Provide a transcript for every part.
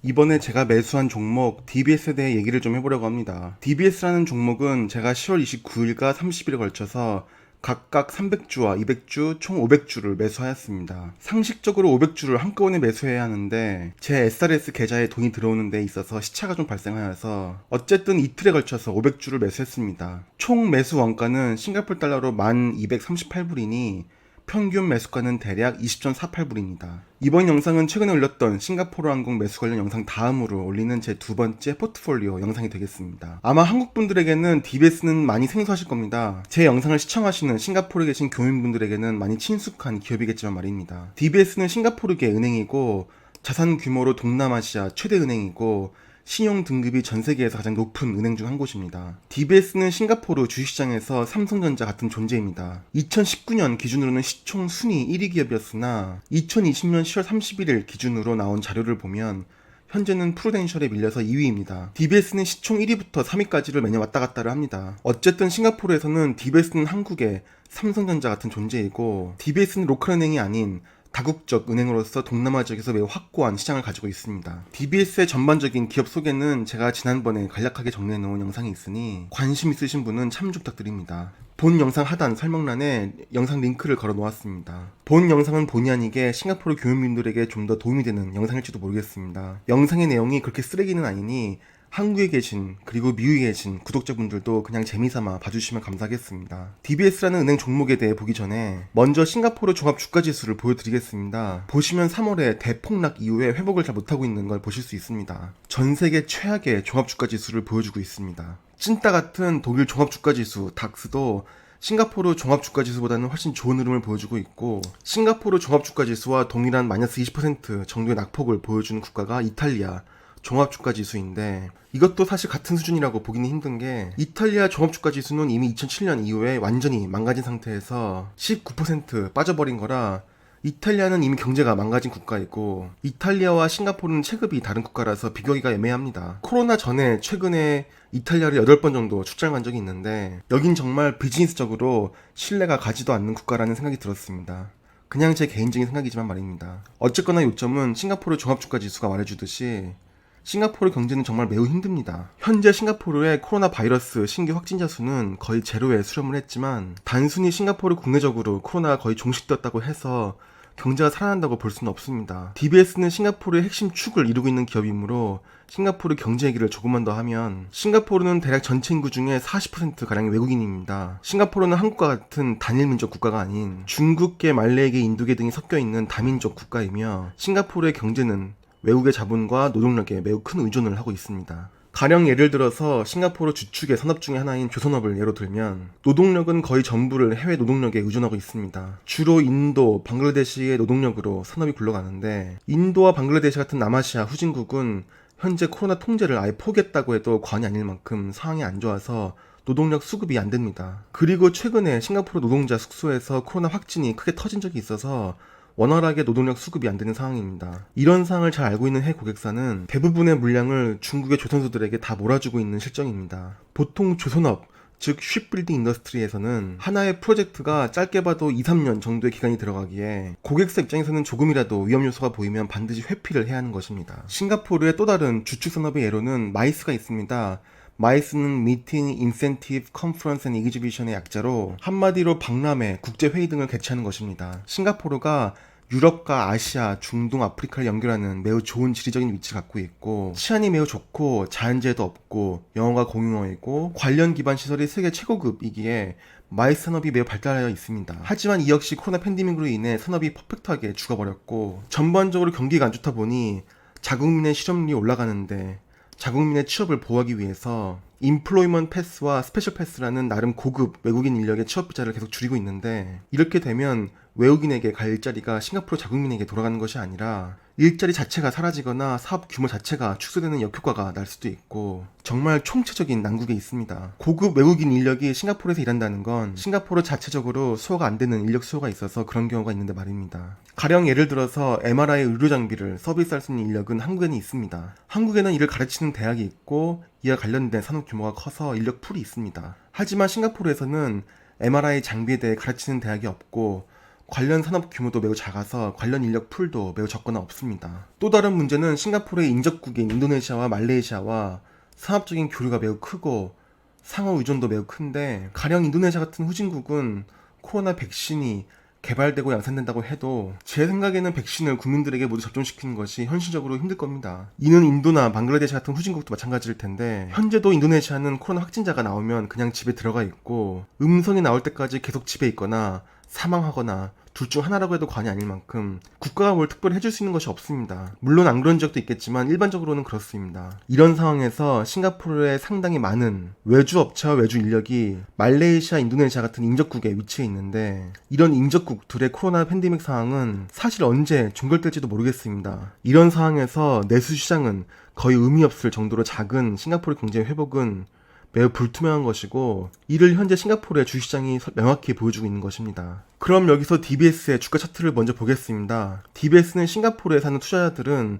이번에 제가 매수한 종목 DBS에 대해 얘기를 좀 해보려고 합니다. DBS라는 종목은 제가 10월 29일과 30일에 걸쳐서 각각 300주와 200주, 총 500주를 매수하였습니다. 상식적으로 500주를 한꺼번에 매수해야 하는데 제 SRS 계좌에 돈이 들어오는 데 있어서 시차가 좀 발생하여서 어쨌든 이틀에 걸쳐서 500주를 매수했습니다. 총 매수 원가는 싱가포르 달러로 1238불이니 평균 매수가는 대략 20.48불입니다. 이번 영상은 최근에 올렸던 싱가포르 항공 매수 관련 영상 다음으로 올리는 제 두 번째 포트폴리오 영상이 되겠습니다. 아마 한국 분들에게는 DBS는 많이 생소하실 겁니다. 제 영상을 시청하시는 싱가포르에 계신 교민분들에게는 많이 친숙한 기업이겠지만 말입니다. DBS는 싱가포르계 은행이고 자산 규모로 동남아시아 최대 은행이고 신용 등급이 전 세계에서 가장 높은 은행 중 한 곳입니다. DBS는 싱가포르 주식시장에서 삼성전자 같은 존재입니다. 2019년 기준으로는 시총 순위 1위 기업이었으나 2020년 10월 31일 기준으로 나온 자료를 보면 현재는 프루덴셜에 밀려서 2위입니다. DBS는 시총 1위부터 3위까지를 매년 왔다 갔다를 합니다. 어쨌든 싱가포르에서는 DBS는 한국의 삼성전자 같은 존재이고 DBS는 로컬은행이 아닌 다국적 은행으로서 동남아 지역에서 매우 확고한 시장을 가지고 있습니다. DBS의 전반적인 기업 소개는 제가 지난번에 간략하게 정리해놓은 영상이 있으니 관심 있으신 분은 참조 부탁드립니다. 본 영상 하단 설명란에 영상 링크를 걸어 놓았습니다. 본 영상은 본의 아니게 싱가포르 교민분들에게 좀 더 도움이 되는 영상일지도 모르겠습니다. 영상의 내용이 그렇게 쓰레기는 아니니 한국에 계신 그리고 미국에 계신 구독자분들도 그냥 재미삼아 봐주시면 감사하겠습니다. DBS라는 은행 종목에 대해 보기 전에 먼저 싱가포르 종합주가지수를 보여드리겠습니다. 보시면 3월에 대폭락 이후에 회복을 잘 못하고 있는 걸 보실 수 있습니다. 전세계 최악의 종합주가지수를 보여주고 있습니다. 찐따 같은 독일 종합주가지수 닥스도 싱가포르 종합주가지수보다는 훨씬 좋은 흐름을 보여주고 있고 싱가포르 종합주가지수와 동일한 마이너스 20% 정도의 낙폭을 보여주는 국가가 이탈리아 종합주가지수인데 이것도 사실 같은 수준이라고 보기는 힘든 게 이탈리아 종합주가지수는 이미 2007년 이후에 완전히 망가진 상태에서 19% 빠져버린 거라 이탈리아는 이미 경제가 망가진 국가이고 이탈리아와 싱가포르는 체급이 다른 국가라서 비교하기가 애매합니다. 코로나 전에 최근에 이탈리아를 8번 정도 출장 간 적이 있는데 여긴 정말 비즈니스적으로 신뢰가 가지도 않는 국가라는 생각이 들었습니다. 그냥 제 개인적인 생각이지만 말입니다. 어쨌거나 요점은 싱가포르 종합주가지수가 말해주듯이 싱가포르 경제는 정말 매우 힘듭니다. 현재 싱가포르의 코로나 바이러스 신규 확진자 수는 거의 제로에 수렴을 했지만 단순히 싱가포르 국내적으로 코로나가 거의 종식되었다고 해서 경제가 살아난다고 볼 수는 없습니다. DBS는 싱가포르의 핵심 축을 이루고 있는 기업이므로 싱가포르 경제 얘기를 조금만 더 하면 싱가포르는 대략 전체 인구 중에 40%가량이 외국인입니다. 싱가포르는 한국과 같은 단일민족 국가가 아닌 중국계, 말레이계, 인도계 등이 섞여 있는 다민족 국가이며 싱가포르의 경제는 외국의 자본과 노동력에 매우 큰 의존을 하고 있습니다. 가령 예를 들어서 싱가포르 주축의 산업 중에 하나인 조선업을 예로 들면 노동력은 거의 전부를 해외 노동력에 의존하고 있습니다. 주로 인도, 방글라데시의 노동력으로 산업이 굴러가는데 인도와 방글라데시 같은 남아시아 후진국은 현재 코로나 통제를 아예 포기했다고 해도 과언이 아닐 만큼 상황이 안 좋아서 노동력 수급이 안 됩니다. 그리고 최근에 싱가포르 노동자 숙소에서 코로나 확진이 크게 터진 적이 있어서 원활하게 노동력 수급이 안 되는 상황입니다. 이런 상황을 잘 알고 있는 해외 고객사는 대부분의 물량을 중국의 조선소들에게 다 몰아주고 있는 실정입니다. 보통 조선업, 즉 쉽빌딩 인더스트리에서는 하나의 프로젝트가 짧게 봐도 2-3년 정도의 기간이 들어가기에 고객사 입장에서는 조금이라도 위험 요소가 보이면 반드시 회피를 해야 하는 것입니다. 싱가포르의 또 다른 주축 산업의 예로는 마이스가 있습니다. 마이스는 미팅, 인센티브, 컨퍼런스 앤 이그지비션의 약자로 한마디로 박람회, 국제회의 등을 개최하는 것입니다. 싱가포르가 유럽과 아시아, 중동, 아프리카를 연결하는 매우 좋은 지리적인 위치를 갖고 있고 치안이 매우 좋고 자연재해도 없고 영어가 공용어이고 관련 기반 시설이 세계 최고급이기에 마이스 산업이 매우 발달하여 있습니다. 하지만 이 역시 코로나 팬데믹으로 인해 산업이 퍼펙트하게 죽어버렸고 전반적으로 경기가 안 좋다 보니 자국민의 실업률이 올라가는데 자국민의 취업을 보호하기 위해서 인플로이먼트 패스와 스페셜 패스라는 나름 고급 외국인 인력의 취업 비자를 계속 줄이고 있는데 이렇게 되면 외국인에게 갈 일자리가 싱가포르 자국민에게 돌아가는 것이 아니라 일자리 자체가 사라지거나 사업 규모 자체가 축소되는 역효과가 날 수도 있고 정말 총체적인 난국에 있습니다. 고급 외국인 인력이 싱가포르에서 일한다는 건 싱가포르 자체적으로 수요가 안 되는 인력 수요가 있어서 그런 경우가 있는데 말입니다. 가령 예를 들어서 MRI 의료 장비를 서비스할 수 있는 인력은 한국에는 있습니다. 한국에는 이를 가르치는 대학이 있고 이와 관련된 산업 규모가 커서 인력 풀이 있습니다. 하지만 싱가포르에서는 MRI 장비에 대해 가르치는 대학이 없고 관련 산업 규모도 매우 작아서 관련 인력 풀도 매우 적거나 없습니다. 또 다른 문제는 싱가포르의 인접국인 인도네시아와 말레이시아와 산업적인 교류가 매우 크고 상호 의존도 매우 큰데, 가령 인도네시아 같은 후진국은 코로나 백신이 개발되고 양산된다고 해도 제 생각에는 백신을 국민들에게 모두 접종시키는 것이 현실적으로 힘들 겁니다. 이는 인도나 방글라데시 같은 후진국도 마찬가지일 텐데, 현재도 인도네시아는 코로나 확진자가 나오면 그냥 집에 들어가 있고 음성이 나올 때까지 계속 집에 있거나 사망하거나 둘 중 하나라고 해도 과언이 아닐 만큼 국가가 뭘 특별히 해줄 수 있는 것이 없습니다. 물론 안 그런 지역도 있겠지만 일반적으로는 그렇습니다. 이런 상황에서 싱가포르에 상당히 많은 외주 업체와 외주 인력이 말레이시아, 인도네시아 같은 인접국에 위치해 있는데, 이런 인접국 둘의 코로나 팬데믹 상황은 사실 언제 종결될지도 모르겠습니다. 이런 상황에서 내수 시장은 거의 의미 없을 정도로 작은 싱가포르 경제 회복은 매우 불투명한 것이고, 이를 현재 싱가포르의 주시장이 명확히 보여주고 있는 것입니다. 그럼 여기서 DBS의 주가 차트를 먼저 보겠습니다. DBS는 싱가포르에 사는 투자자들은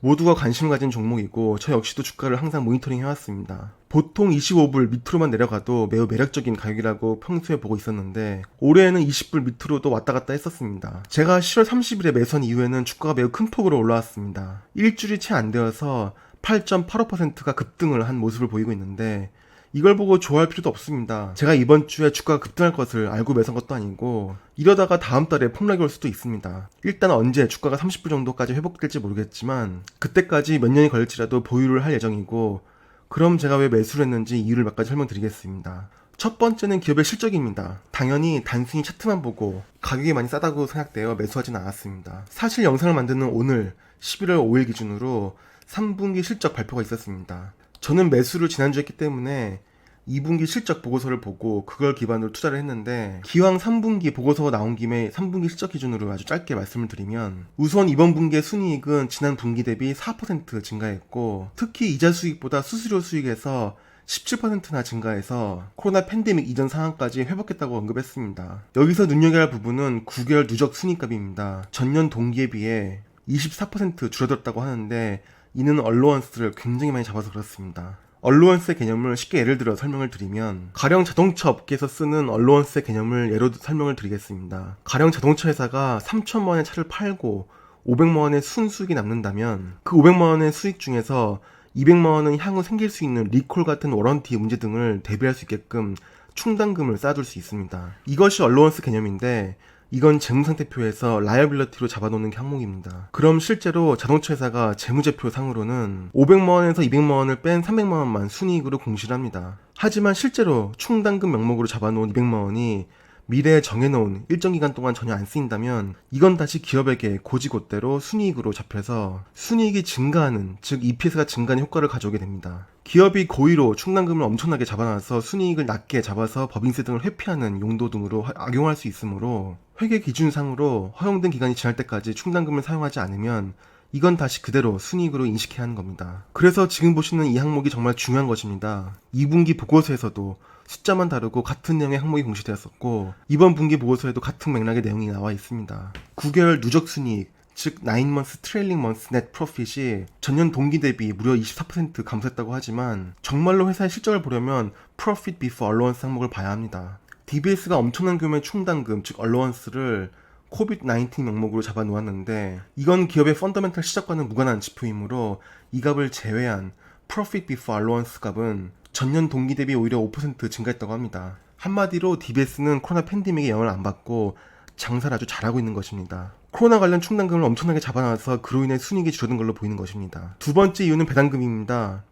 모두가 관심을 가진 종목이고 저 역시도 주가를 항상 모니터링 해왔습니다. 보통 25불 밑으로만 내려가도 매우 매력적인 가격이라고 평소에 보고 있었는데, 올해에는 20불 밑으로도 왔다 갔다 했었습니다. 제가 10월 30일에 매수한 이후에는 주가가 매우 큰 폭으로 올라왔습니다. 일주일이 채 안 되어서 8.85%가 급등을 한 모습을 보이고 있는데, 이걸 보고 좋아할 필요도 없습니다. 제가 이번 주에 주가가 급등할 것을 알고 매수한 것도 아니고, 이러다가 다음 달에 폭락이 올 수도 있습니다. 일단 언제 주가가 30불 정도까지 회복될지 모르겠지만 그때까지 몇 년이 걸릴지라도 보유를 할 예정이고, 그럼 제가 왜 매수를 했는지 이유를 몇 가지 설명드리겠습니다. 첫 번째는 기업의 실적입니다. 당연히 단순히 차트만 보고 가격이 많이 싸다고 생각되어 매수하진 않았습니다. 사실 영상을 만드는 오늘 11월 5일 기준으로 3분기 실적 발표가 있었습니다. 저는 매수를 지난주에 했기 때문에 2분기 실적 보고서를 보고 그걸 기반으로 투자를 했는데, 기왕 3분기 보고서가 나온 김에 3분기 실적 기준으로 아주 짧게 말씀을 드리면, 우선 이번 분기의 순이익은 지난 분기 대비 4% 증가했고, 특히 이자 수익보다 수수료 수익에서 17%나 증가해서 코로나 팬데믹 이전 상황까지 회복했다고 언급했습니다. 여기서 눈여겨야 할 부분은 9개월 누적 순이익값입니다. 전년 동기에 비해 24% 줄어들었다고 하는데, 이는 얼로원스를 굉장히 많이 잡아서 그렇습니다. 얼로원스의 개념을 쉽게 예를 들어 설명을 드리면, 가령 자동차 업계에서 쓰는 얼로원스의 개념을 예로 설명을 드리겠습니다. 가령 자동차 회사가 3천만원의 차를 팔고 500만원의 순수익이 남는다면, 그 500만원의 수익 중에서 200만원은 향후 생길 수 있는 리콜 같은 워런티 문제 등을 대비할 수 있게끔 충당금을 쌓아둘 수 있습니다. 이것이 얼로원스 개념인데, 이건 재무상태표에서 라이어빌리티로 잡아놓는 항목입니다. 그럼 실제로 자동차 회사가 재무제표 상으로는 500만원에서 200만원을 뺀 300만원만 순이익으로 공시를 합니다. 하지만 실제로 충당금 명목으로 잡아놓은 200만원이 미래에 정해놓은 일정 기간 동안 전혀 안 쓰인다면, 이건 다시 기업에게 고지고대로 순이익으로 잡혀서 순이익이 증가하는, 즉 EPS가 증가하는 효과를 가져오게 됩니다. 기업이 고의로 충당금을 엄청나게 잡아놔서 순이익을 낮게 잡아서 법인세 등을 회피하는 용도 등으로 악용할 수 있으므로, 회계 기준상으로 허용된 기간이 지날 때까지 충당금을 사용하지 않으면 이건 다시 그대로 순이익으로 인식해야 하는 겁니다. 그래서 지금 보시는 이 항목이 정말 중요한 것입니다. 2분기 보고서에서도 숫자만 다르고 같은 내용의 항목이 공시되었었고, 이번 분기 보고서에도 같은 맥락의 내용이 나와 있습니다. 9개월 누적 순이익, 즉 9months trailing months net profit이 전년 동기 대비 무려 24% 감소했다고 하지만, 정말로 회사의 실적을 보려면 profit before allowance 항목을 봐야 합니다. DBS가 엄청난 규모의 충당금, 즉 allowance를 코비드-19 명목으로 잡아놓았는데, 이건 기업의 펀더멘탈 시작과는 무관한 지표이므로 이 값을 제외한 profit before allowance 값은 전년 동기 대비 오히려 5% 증가했다고 합니다. 한마디로 DBS는 코로나 팬데믹의 영향을 안 받고 장사를 아주 잘하고 있는 것입니다. 코로나 관련 충당금을 엄청나게 잡아놔서 그로 인해 순이익이 줄어든 걸로 보이는 것입니다. 두 번째 이유는 배당금입니다.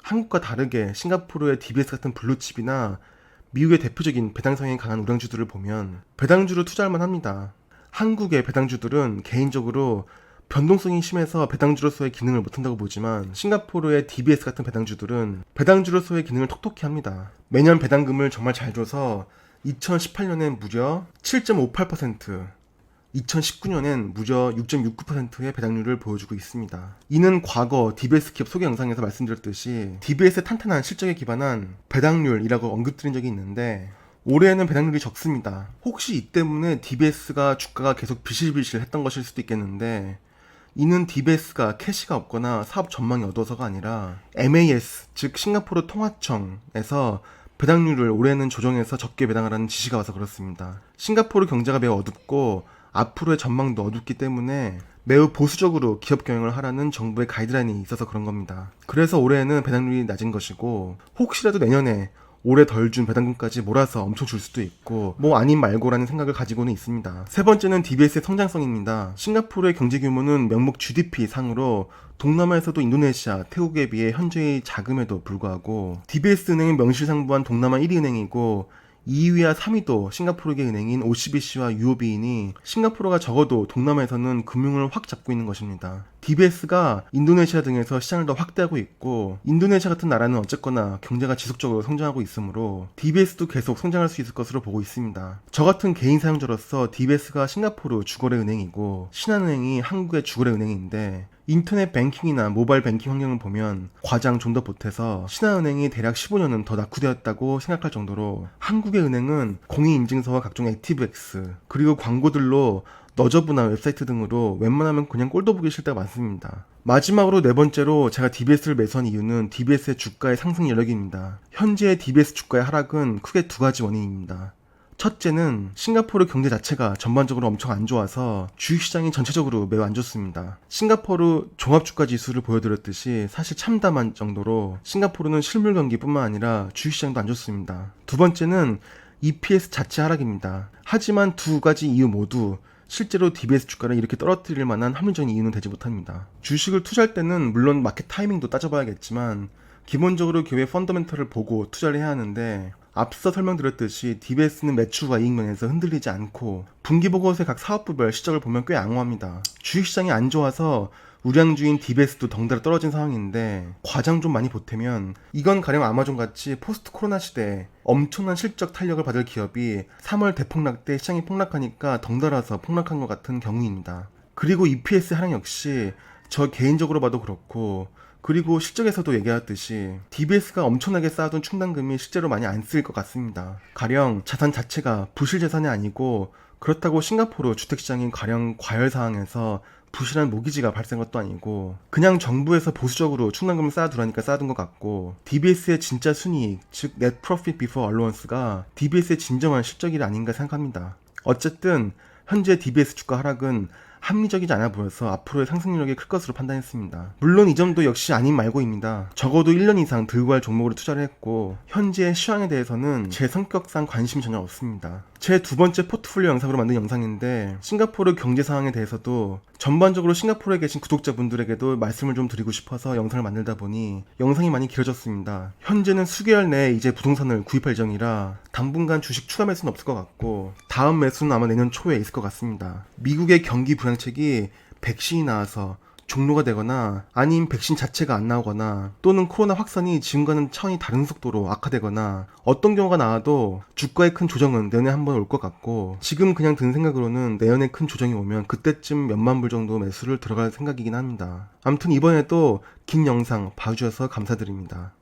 한국과 다르게 싱가포르의 DBS 같은 블루칩이나 미국의 대표적인 배당 성향이 강한 우량주들을 보면 배당주로 투자할 만합니다. 한국의 배당주들은 개인적으로 변동성이 심해서 배당주로서의 기능을 못한다고 보지만, 싱가포르의 DBS 같은 배당주들은 배당주로서의 기능을 톡톡히 합니다. 매년 배당금을 정말 잘 줘서 2018년엔 무려 7.58%, 2019년엔 무려 6.69%의 배당률을 보여주고 있습니다. 이는 과거 DBS 기업 소개 영상에서 말씀드렸듯이 DBS의 탄탄한 실적에 기반한 배당률이라고 언급드린 적이 있는데, 올해에는 배당률이 적습니다. 혹시 이 때문에 DBS가 주가가 계속 비실비실 했던 것일 수도 있겠는데, 이는 DBS가 캐시가 없거나 사업 전망이 어두워서가 아니라 MAS, 즉 싱가포르 통화청에서 배당률을 올해는 조정해서 적게 배당하라는 지시가 와서 그렇습니다. 싱가포르 경제가 매우 어둡고 앞으로의 전망도 어둡기 때문에 매우 보수적으로 기업 경영을 하라는 정부의 가이드라인이 있어서 그런 겁니다. 그래서 올해는 배당률이 낮은 것이고, 혹시라도 내년에 올해 덜 준 배당금까지 몰아서 엄청 줄 수도 있고, 뭐 아님 말고라는 생각을 가지고는 있습니다. 세 번째는 DBS의 성장성입니다. 싱가포르의 경제 규모는 명목 GDP 상으로 동남아에서도 인도네시아, 태국에 비해 현저히 작음에도 불구하고 DBS은행은 명실상부한 동남아 1위 은행이고 2위와 3위도 싱가포르계 은행인 OCBC와 UOB이니 싱가포르가 적어도 동남아에서는 금융을 확 잡고 있는 것입니다. DBS가 인도네시아 등에서 시장을 더 확대하고 있고, 인도네시아 같은 나라는 어쨌거나 경제가 지속적으로 성장하고 있으므로 DBS도 계속 성장할 수 있을 것으로 보고 있습니다. 저 같은 개인 사용자로서 DBS가 싱가포르 주거래 은행이고 신한은행이 한국의 주거래 은행인데, 인터넷 뱅킹이나 모바일 뱅킹 환경을 보면 과장 좀 더 보태서 신한은행이 대략 15년은 더 낙후되었다고 생각할 정도로 한국의 은행은 공인인증서와 각종 액티브엑스 그리고 광고들로 너저브나 웹사이트 등으로 웬만하면 그냥 꼴도 보기 싫을 때가 많습니다. 마지막으로 네 번째로 제가 DBS를 매수한 이유는 DBS의 주가의 상승 여력입니다. 현재의 DBS 주가의 하락은 크게 두 가지 원인입니다. 첫째는 싱가포르 경제 자체가 전반적으로 엄청 안 좋아서 주식시장이 전체적으로 매우 안 좋습니다. 싱가포르 종합주가 지수를 보여드렸듯이 사실 참담한 정도로 싱가포르는 실물 경기뿐만 아니라 주식시장도 안 좋습니다. 두 번째는 EPS 자체 하락입니다. 하지만 두 가지 이유 모두 실제로 DBS 주가를 이렇게 떨어뜨릴 만한 합리적인 이유는 되지 못합니다. 주식을 투자할 때는 물론 마켓 타이밍도 따져봐야겠지만 기본적으로 기업의 펀더멘털을 보고 투자를 해야 하는데, 앞서 설명드렸듯이 DBS는 매출과 이익면에서 흔들리지 않고 분기보고서의 각 사업부별 실적을 보면 꽤 양호합니다. 주식시장이 안 좋아서 우량주인 DBS도 덩달아 떨어진 상황인데, 과장 좀 많이 보태면 이건 가령 아마존같이 포스트 코로나 시대에 엄청난 실적 탄력을 받을 기업이 3월 대폭락 때 시장이 폭락하니까 덩달아서 폭락한 것 같은 경우입니다. 그리고 EPS 하락 역시 저 개인적으로 봐도 그렇고, 그리고 실적에서도 얘기했듯이 DBS가 엄청나게 쌓아둔 충당금이 실제로 많이 안 쓰일 것 같습니다. 가령 자산 자체가 부실 자산이 아니고, 그렇다고 싱가포르 주택시장이 가령 과열 상황에서 부실한 모기지가 발생한 것도 아니고 그냥 정부에서 보수적으로 충당금을 쌓아두라니까 쌓아둔 것 같고, DBS의 진짜 순이익, 즉 Net Profit Before Allowance가 DBS의 진정한 실적이 아닌가 생각합니다. 어쨌든 현재 DBS 주가 하락은 합리적이지 않아 보여서 앞으로의 상승력이 클 것으로 판단했습니다. 물론 이 점도 역시 아닌 말고입니다. 적어도 1년 이상 들고 할 종목으로 투자를 했고, 현재 시황에 대해서는 제 성격상 관심이 전혀 없습니다. 제 두 번째 포트폴리오 영상으로 만든 영상인데, 싱가포르 경제 상황에 대해서도 전반적으로 싱가포르에 계신 구독자분들에게도 말씀을 좀 드리고 싶어서 영상을 만들다 보니 영상이 많이 길어졌습니다. 현재는 수개월 내에 이제 부동산을 구입할 예정이라 당분간 주식 추가 매수는 없을 것 같고, 다음 매수는 아마 내년 초에 있을 것 같습니다. 미국의 경기 부양책이 백신이 나와서 종료가 되거나, 아님 백신 자체가 안 나오거나, 또는 코로나 확산이 지금과는 차원이 다른 속도로 악화되거나, 어떤 경우가 나와도 주가의 큰 조정은 내년에 한번 올 것 같고, 지금 그냥 든 생각으로는 내년에 큰 조정이 오면 그때쯤 몇만 불 정도 매수를 들어갈 생각이긴 합니다. 아무튼 이번에도 긴 영상 봐주셔서 감사드립니다.